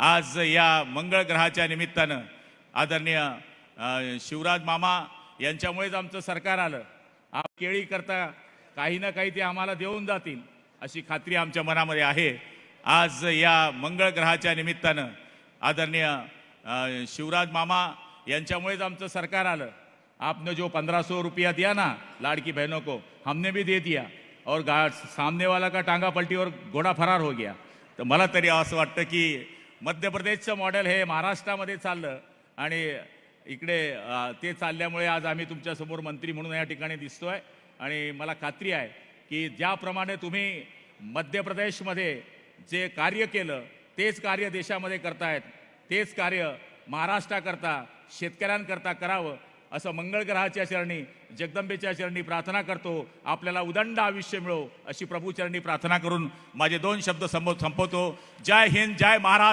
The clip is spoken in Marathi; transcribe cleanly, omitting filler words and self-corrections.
आज या मंगळ ग्रहाच्या निमित्तानं आदरणीय शिवराज मामा यांच्यामुळेच आमचं सरकार आलं. केळी करता काही ना काही ते आम्हाला देऊन जातील अशी खात्री आमच्या मनामध्ये आहे. आज या मंगळ ग्रहाच्या निमित्तानं आदरणीय शिवराज मामा यांच्यामुळेच आमचं सरकार आलं. आपने जो 1500 रुपया दिया ना लाड़की बहनों को, हमने भी दे दिया और सामने वाला का टांगा पलटी और घोडा फरार हो गया. तर मला तरी असं वाटतं की मध्य प्रदेशचं मॉडेल हे महाराष्ट्रामध्ये चाललं आणि इकडे ते चालल्यामुळे आज आम्ही तुमच्यासमोर मंत्री म्हणून या ठिकाणी दिसतोय. आणि मला खात्री आहे की ज्याप्रमाणे तुम्ही मध्य प्रदेशमध्ये जे कार्य केलं तेच कार्य देशामध्ये करतायत, तेच कार्य महाराष्ट्राकरता शेतकऱ्यांकरता करावं असं मंगळ ग्रहाच्या चरणी जगदंबेच्या चरणी प्रार्थना करतो. आपल्याला उदंड आयुष्य मिळो अशी प्रभूचरणी प्रार्थना करून माझे 2 शब्द संपवतो. जय हिंद, जय महाराष्ट्र.